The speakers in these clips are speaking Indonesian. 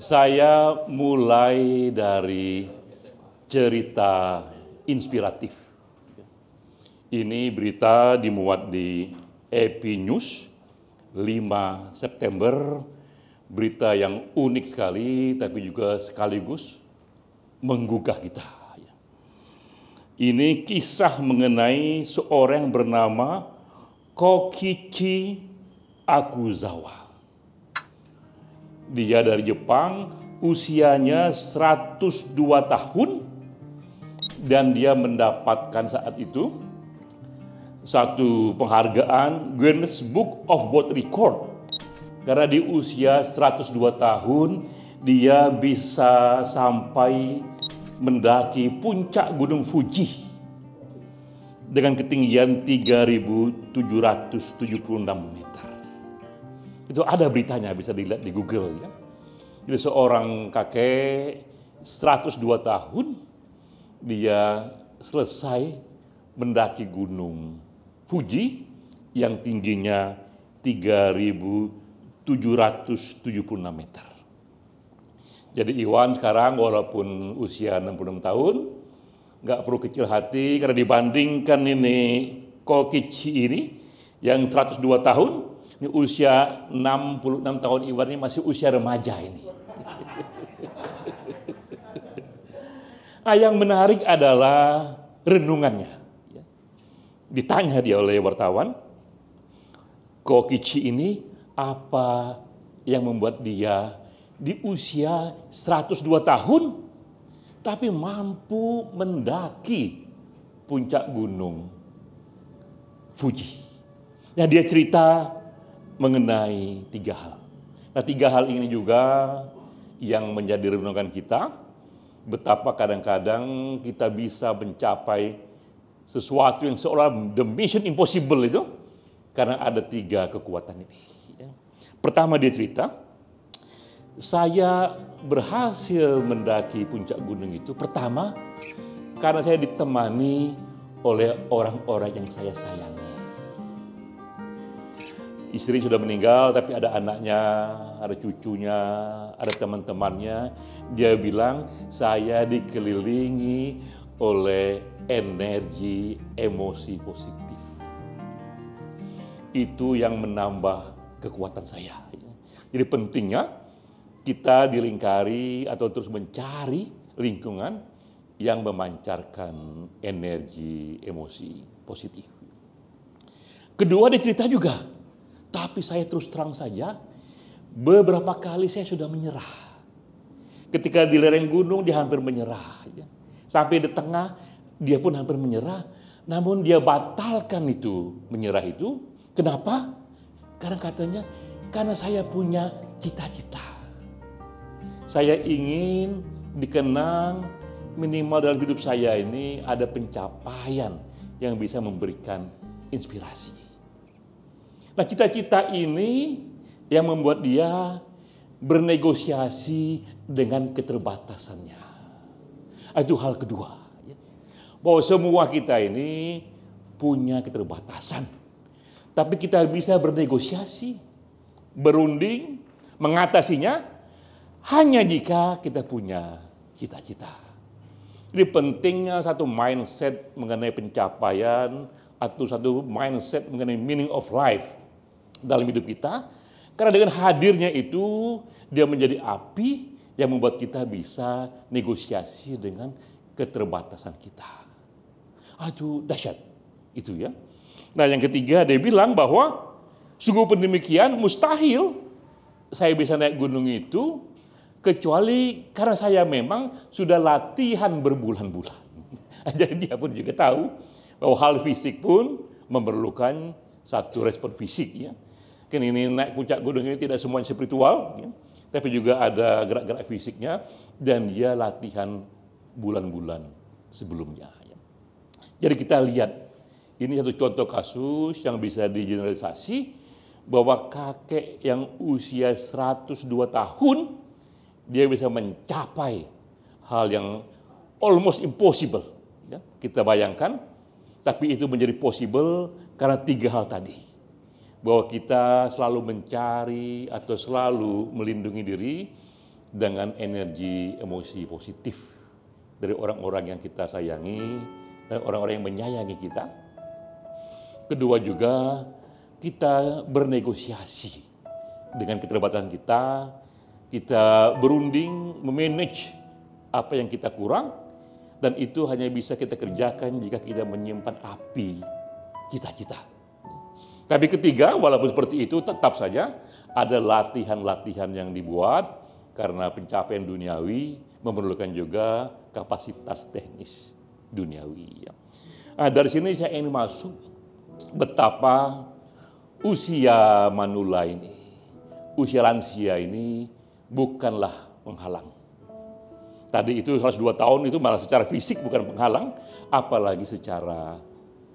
Saya mulai dari cerita inspiratif. Ini berita dimuat di EP News 5 September. Berita yang unik sekali, tapi juga sekaligus menggugah kita. Ini kisah mengenai seorang yang bernama Kokichi Akuzawa. Dia dari Jepang, usianya 102 tahun, dan dia mendapatkan saat itu satu penghargaan Guinness Book of World Record. Karena di usia 102 tahun, dia bisa sampai mendaki puncak Gunung Fuji dengan ketinggian 3.776 meter. Itu ada beritanya, bisa dilihat di Google ya. Jadi seorang kakek 102 tahun, dia selesai mendaki Gunung Fuji yang tingginya 3.776 meter. Jadi Iwan sekarang walaupun usia 66 tahun, nggak perlu kecil hati karena dibandingkan ini Kokichi ini yang 102 tahun, ini usia 66 tahun Iwan ini masih usia remaja ini. Yang menarik adalah renungannya. Ditanya dia oleh wartawan, Kokichi ini apa yang membuat dia di usia 102 tahun tapi mampu mendaki puncak gunung Fuji. Nah, dia cerita mengenai 3 hal. Nah, 3 hal ini juga yang menjadi renungan kita, betapa kadang-kadang kita bisa mencapai sesuatu yang seolah the mission impossible itu karena ada 3 kekuatan ini. Pertama dia cerita, saya berhasil mendaki puncak gunung itu pertama karena saya ditemani oleh orang-orang yang saya sayangi. Istri sudah meninggal tapi ada anaknya, ada cucunya, ada teman-temannya. Dia bilang saya dikelilingi oleh energi emosi positif. Itu yang menambah kekuatan saya. Jadi pentingnya kita dilingkari atau terus mencari lingkungan yang memancarkan energi emosi positif. Kedua dia cerita juga, tapi saya terus terang saja, beberapa kali saya sudah menyerah. Ketika di lereng gunung dia hampir menyerah. Sampai di tengah dia pun hampir menyerah, namun dia batalkan itu, menyerah itu. Kenapa? Karena katanya, karena saya punya cita-cita. Saya ingin dikenang minimal dalam hidup saya ini ada pencapaian yang bisa memberikan inspirasi. Nah, cita-cita ini yang membuat dia bernegosiasi dengan keterbatasannya. Itu hal kedua. Bahwa semua kita ini punya keterbatasan. Tapi kita bisa bernegosiasi, berunding, mengatasinya hanya jika kita punya cita-cita. Jadi pentingnya satu mindset mengenai pencapaian atau satu mindset mengenai meaning of life dalam hidup kita. Karena dengan hadirnya itu dia menjadi api yang membuat kita bisa negosiasi dengan keterbatasan kita. Itu dahsyat itu ya. Nah, yang ketiga dia bilang bahwa sungguh pun demikian mustahil saya bisa naik gunung itu kecuali karena saya memang sudah latihan berbulan-bulan. Jadi dia pun juga tahu bahwa hal fisik pun memerlukan satu respon fisik ya. Kan ini naik puncak gunung ini tidak semuanya spiritual ya, tapi juga ada gerak-gerak fisiknya dan dia latihan bulan-bulan sebelumnya. Ya. Jadi kita lihat ini satu contoh kasus yang bisa digeneralisasi bahwa kakek yang usia 102 tahun dia bisa mencapai hal yang almost impossible. Ya, kita bayangkan, tapi itu menjadi possible karena 3 hal tadi. Bahwa kita selalu mencari atau selalu melindungi diri dengan energi emosi positif dari orang-orang yang kita sayangi dan orang-orang yang menyayangi kita. Kedua juga, kita bernegosiasi dengan keterbatasan kita. Kita berunding memanage apa yang kita kurang, dan itu hanya bisa kita kerjakan jika kita menyimpan api cita-cita. Tapi ketiga, walaupun seperti itu, tetap saja ada latihan-latihan yang dibuat karena pencapaian duniawi memerlukan juga kapasitas teknis duniawi. Nah, dari sini saya ingin masuk betapa usia manula ini, usia lansia ini bukanlah penghalang. Tadi itu 102 tahun itu malah secara fisik bukan penghalang, apalagi secara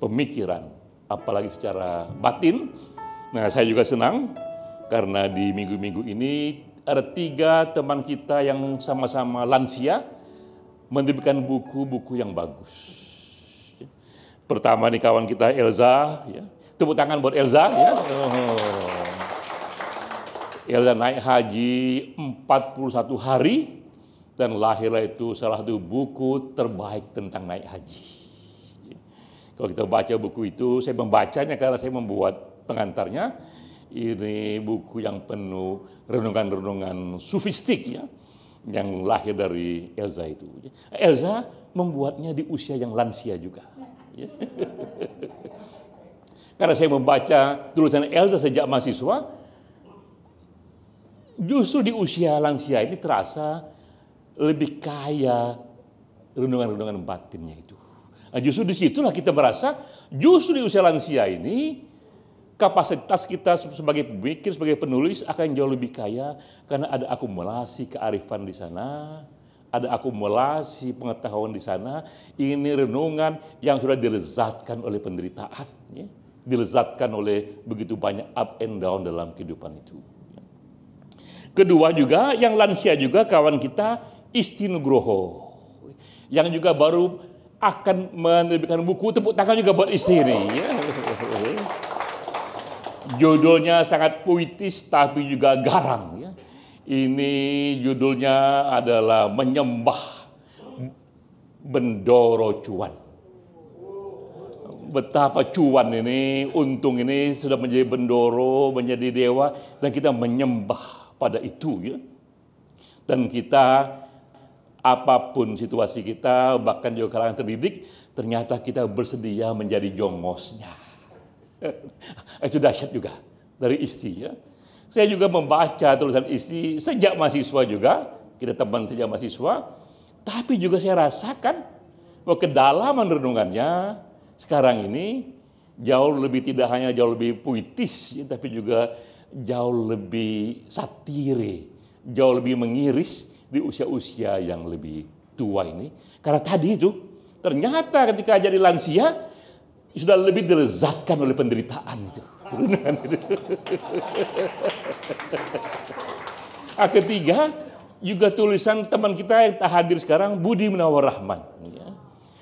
pemikiran, apalagi secara batin. Nah, saya juga senang karena di minggu-minggu ini ada 3 teman kita yang sama-sama lansia menerbitkan buku-buku yang bagus. Pertama nih kawan kita Elza, ya. Tepuk tangan buat Elza, ya. Elza naik haji 41 hari dan lahirlah itu salah satu buku terbaik tentang naik haji. Kalau kita baca buku itu, saya membacanya karena saya membuat pengantarnya. Ini buku yang penuh renungan-renungan sufistik, ya, yang lahir dari Elza itu. Elza membuatnya di usia yang lansia juga. Ya. Karena saya membaca tulisan Elza sejak mahasiswa, justru di usia lansia ini terasa lebih kaya renungan-renungan batinnya itu. Nah, justru disitulah kita merasa justru di usia lansia ini kapasitas kita sebagai pemikir, sebagai penulis akan jauh lebih kaya karena ada akumulasi kearifan di sana, ada akumulasi pengetahuan di sana. Ini renungan yang sudah dilezatkan oleh penderitaan, ya, dilezatkan oleh begitu banyak up and down dalam kehidupan itu. Kedua juga, yang lansia juga kawan kita Isti Nugroho, yang juga baru akan menerbitkan buku. Tepuk tangan juga buat Isti ini. Ya. Judulnya sangat puitis tapi juga garang. Ya. Ini judulnya adalah Menyembah Bendoro Cuan. Betapa cuan ini, untung ini sudah menjadi bendoro, menjadi dewa, dan kita menyembah pada itu, ya. Dan kita apapun situasi kita, bahkan juga kalangan terdidik, ternyata kita bersedia menjadi jongosnya. Itu dahsyat juga dari Isti, ya. Saya juga membaca tulisan Isti sejak mahasiswa juga, kita teman sejak mahasiswa, tapi juga saya rasakan bahwa kedalaman renungannya sekarang ini jauh lebih, tidak hanya jauh lebih puitis, ya, tapi juga jauh lebih satire, jauh lebih mengiris di usia-usia yang lebih tua ini. Karena tadi itu, ternyata ketika jadi lansia, sudah lebih dilezatkan oleh penderitaan itu. Ketiga, juga tulisan teman kita yang tak hadir sekarang, Budi Munawar Rahman.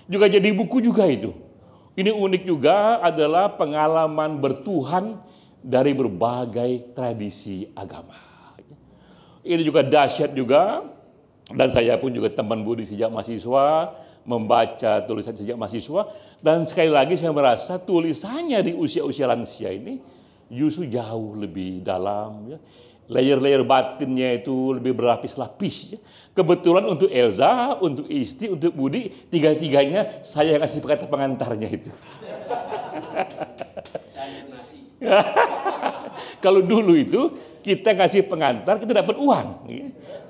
Juga jadi buku juga itu. Ini unik juga adalah pengalaman bertuhan dari berbagai tradisi agama. Ini juga dahsyat juga, dan saya pun juga teman Budi sejak mahasiswa, membaca tulisan sejak mahasiswa, dan sekali lagi saya merasa tulisannya di usia-usia lansia ini justru jauh lebih dalam, ya. Layer-layer batinnya itu lebih berlapis-lapis, ya. Kebetulan untuk Elza, untuk Isti, untuk Budi, tiga-tiganya saya kasih kata pengantarnya itu. Kalau dulu itu kita kasih pengantar, kita dapat uang.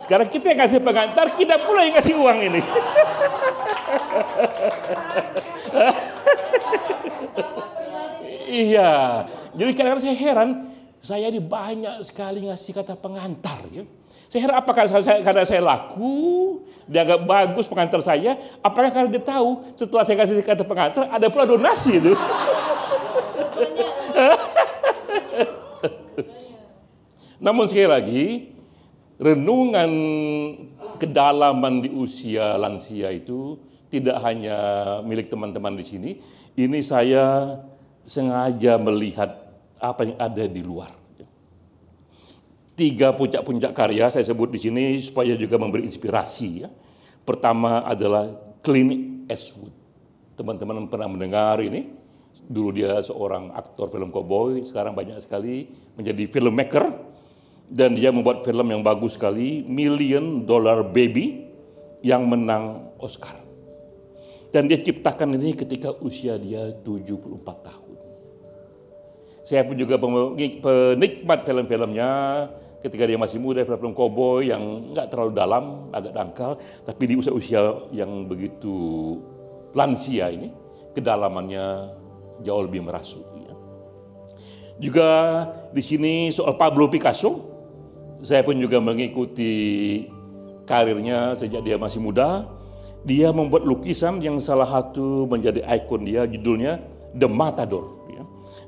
Sekarang kita yang kasih pengantar, kita pula yang kasih uang ini. Iya, jadi kadang-kadang saya heran, saya ini banyak sekali ngasih kata pengantar. Ya. Saya heran apakah karena saya laku, dianggap bagus pengantar saya, apakah karena dia tahu setelah saya kasih kata pengantar, ada pula donasi itu. Namun sekali lagi, renungan kedalaman di usia lansia itu tidak hanya milik teman-teman di sini. Ini saya sengaja melihat apa yang ada di luar. 3 puncak-puncak karya saya sebut di sini supaya juga memberi inspirasi ya. Pertama adalah Clint Eastwood. Teman-teman pernah mendengar ini? Dulu dia seorang aktor film cowboy, sekarang banyak sekali menjadi filmmaker dan dia membuat film yang bagus sekali, Million Dollar Baby yang menang Oscar. Dan dia ciptakan ini ketika usia dia 74 tahun. Saya pun juga penikmat film-filmnya ketika dia masih muda, film-film cowboy yang nggak terlalu dalam, agak dangkal, tapi di usia-usia yang begitu lansia ini, kedalamannya jauh lebih merasuk. Ya. Juga di sini soal Pablo Picasso, saya pun juga mengikuti karirnya sejak dia masih muda. Dia membuat lukisan yang salah satu menjadi ikon dia, judulnya The Matador. Ya.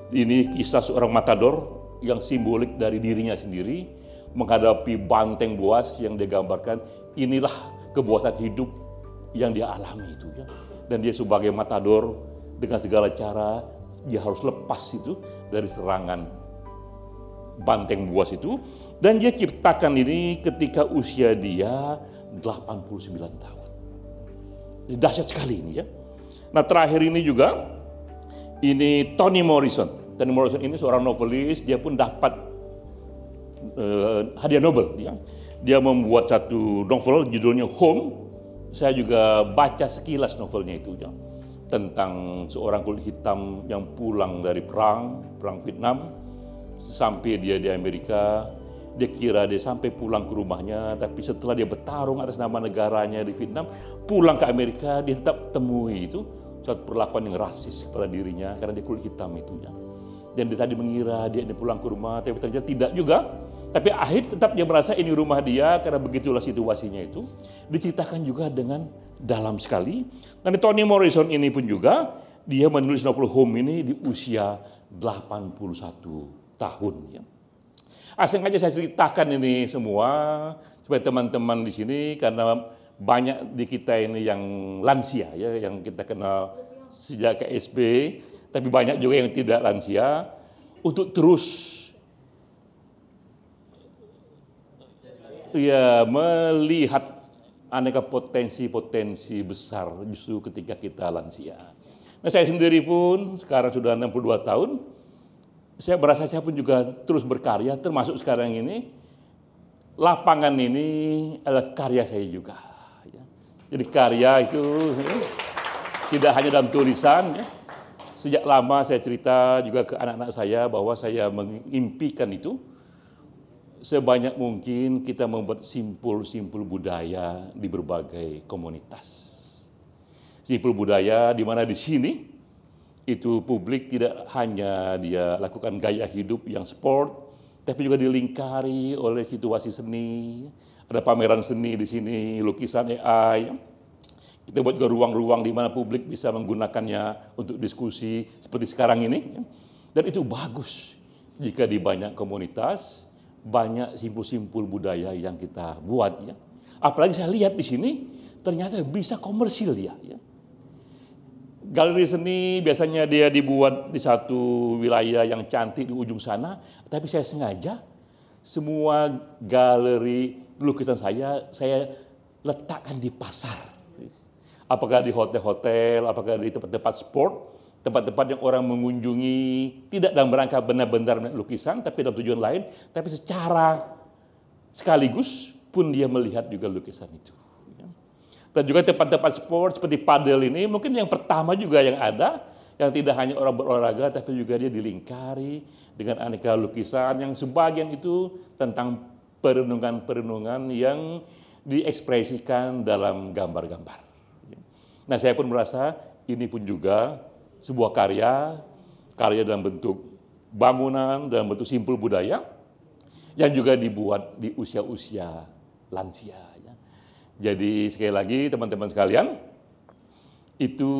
Ini kisah seorang matador yang simbolik dari dirinya sendiri menghadapi banteng buas yang dia gambarkan. Inilah kebuasan hidup yang dia alami itu. Ya. Dan dia sebagai matador dengan segala cara dia harus lepas itu dari serangan banteng buas itu. Dan dia ciptakan ini ketika usia dia 89 tahun. Ini dahsyat sekali ini ya. Nah terakhir ini juga, ini Toni Morrison. Toni Morrison ini seorang novelis, dia pun dapat hadiah Nobel. Ya. Dia membuat satu novel judulnya Home. Saya juga baca sekilas novelnya itu ya. Tentang seorang kulit hitam yang pulang dari perang Vietnam. Sampai dia di Amerika, dia kira dia sampai pulang ke rumahnya, tapi setelah dia bertarung atas nama negaranya di Vietnam, pulang ke Amerika, dia tetap temui itu suatu perlakuan yang rasis kepada dirinya karena dia kulit hitam itu ya. Dan dia tadi mengira dia pulang ke rumah, tapi ternyata tidak juga. Tapi akhir tetap dia merasa ini rumah dia karena begitulah situasinya itu. Diceritakan juga dengan dalam sekali. Dan Toni Morrison ini pun juga dia menulis novel Home ini di usia 81 tahun ya. Sengaja saya ceritakan ini semua supaya teman-teman di sini karena banyak di kita ini yang lansia ya, yang kita kenal sejak KSP, tapi banyak juga yang tidak lansia untuk terus ya melihat aneka potensi-potensi besar justru ketika kita lansia. Nah, saya sendiri pun sekarang sudah 62 tahun. Saya merasa saya pun juga terus berkarya, termasuk sekarang ini, lapangan ini adalah karya saya juga. Ya. Jadi karya itu ya, tidak hanya dalam tulisan. Ya. Sejak lama saya cerita juga ke anak-anak saya bahwa saya mengimpikan itu, sebanyak mungkin kita membuat simpul-simpul budaya di berbagai komunitas. Simpul budaya di mana di sini, itu publik tidak hanya dia lakukan gaya hidup yang sport, tapi juga dilingkari oleh situasi seni. Ada pameran seni di sini, lukisan AI. Kita buat juga ruang-ruang di mana publik bisa menggunakannya untuk diskusi seperti sekarang ini. Dan itu bagus jika di banyak komunitas, banyak simpul-simpul budaya yang kita buat. Ya. Apalagi saya lihat di sini, ternyata bisa komersil dia. Ya. Galeri seni biasanya dia dibuat di satu wilayah yang cantik di ujung sana, tapi saya sengaja semua galeri lukisan saya letakkan di pasar. Apakah di hotel-hotel, apakah di tempat-tempat sport, tempat-tempat yang orang mengunjungi tidak dalam rangka benar-benar lukisan, tapi dalam tujuan lain, tapi secara sekaligus pun dia melihat juga lukisan itu. Dan juga tempat-tempat sport seperti padel ini mungkin yang pertama juga yang ada, yang tidak hanya orang berolahraga tapi juga dia dilingkari dengan aneka lukisan yang sebagian itu tentang perenungan-perenungan yang diekspresikan dalam gambar-gambar. Nah saya pun merasa ini pun juga sebuah karya dalam bentuk bangunan, dalam bentuk simpul budaya yang juga dibuat di usia-usia lansia. Jadi sekali lagi teman-teman sekalian, itu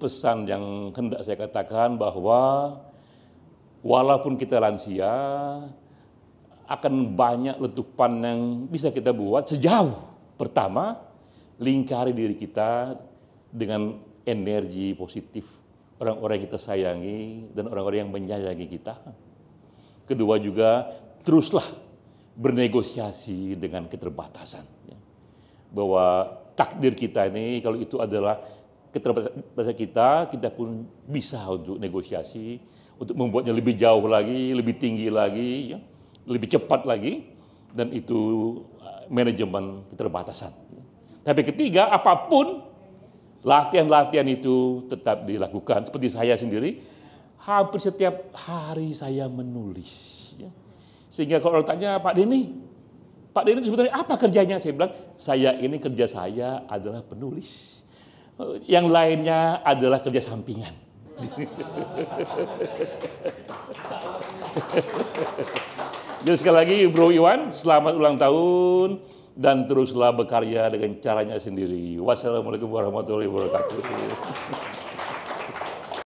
pesan yang hendak saya katakan bahwa walaupun kita lansia, akan banyak letupan yang bisa kita buat sejauh pertama, lingkari diri kita dengan energi positif, orang-orang yang kita sayangi dan orang-orang yang menyayangi kita. Kedua juga, teruslah bernegosiasi dengan keterbatasan. Ya. Bahwa takdir kita ini, kalau itu adalah keterbatasan kita pun bisa untuk negosiasi, untuk membuatnya lebih jauh lagi, lebih tinggi lagi, ya, lebih cepat lagi, dan itu manajemen keterbatasan. Tapi ketiga, apapun latihan-latihan itu tetap dilakukan. Seperti saya sendiri, hampir setiap hari saya menulis. Ya. Sehingga kalau orang tanya, Pak Denny sebenarnya apa kerjanya? Saya bilang, kerja saya adalah penulis. Yang lainnya adalah kerja sampingan. Jadi sekali lagi Bro Iwan, selamat ulang tahun dan teruslah berkarya dengan caranya sendiri. Wassalamualaikum warahmatullahi wabarakatuh.